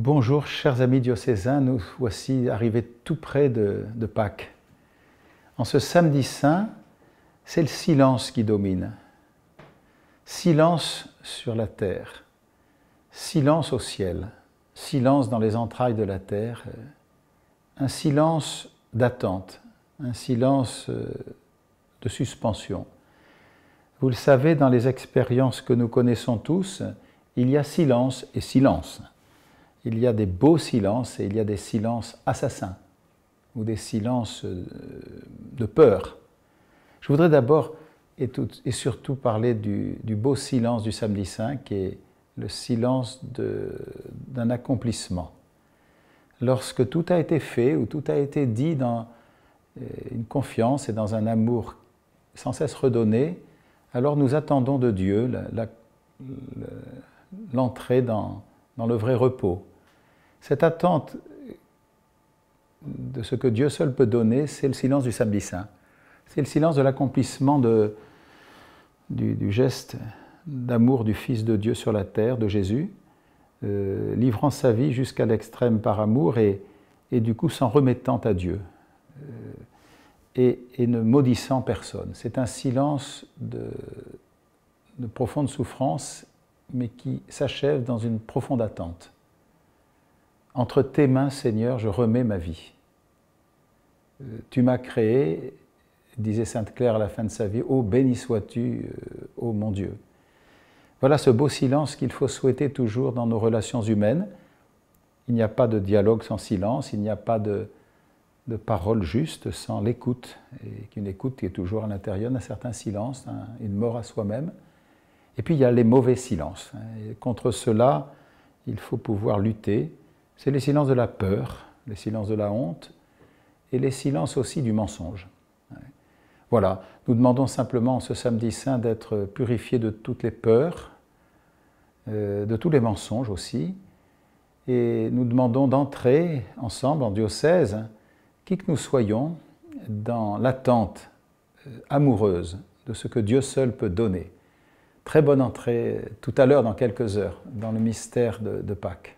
Bonjour chers amis diocésains, nous voici arrivés tout près de Pâques. En ce samedi saint, c'est le silence qui domine. Silence sur la terre, silence au ciel, silence dans les entrailles de la terre, un silence d'attente, un silence de suspension. Vous le savez, dans les expériences que nous connaissons tous, il y a silence et silence. Il y a des beaux silences et il y a des silences assassins ou des silences de peur. Je voudrais d'abord et surtout parler du beau silence du samedi saint qui est le silence d'un accomplissement. Lorsque tout a été fait ou tout a été dit dans une confiance et dans un amour sans cesse redonné, alors nous attendons de Dieu l'entrée dans le vrai repos. Cette attente de ce que Dieu seul peut donner, c'est le silence du samedi saint. C'est le silence de l'accomplissement du geste d'amour du Fils de Dieu sur la terre, de Jésus, livrant sa vie jusqu'à l'extrême par amour et du coup s'en remettant à Dieu et ne maudissant personne. C'est un silence de profonde souffrance, mais qui s'achève dans une profonde attente. Entre tes mains, Seigneur, je remets ma vie. Tu m'as créé, disait Sainte Claire à la fin de sa vie, « Oh, béni sois-tu, ô mon Dieu ». Voilà ce beau silence qu'il faut souhaiter toujours dans nos relations humaines. Il n'y a pas de dialogue sans silence, il n'y a pas de parole juste sans l'écoute, et qu'une écoute qui est toujours à l'intérieur d'un certain silence, une mort à soi-même. Et puis il y a les mauvais silences. Et contre cela, il faut pouvoir lutter. C'est les silences de la peur, les silences de la honte et les silences aussi du mensonge. Voilà, nous demandons simplement ce samedi saint d'être purifiés de toutes les peurs, de tous les mensonges aussi, et nous demandons d'entrer ensemble en diocèse, qui que nous soyons, dans l'attente amoureuse de ce que Dieu seul peut donner. Très bonne entrée tout à l'heure, dans quelques heures, dans le mystère de Pâques.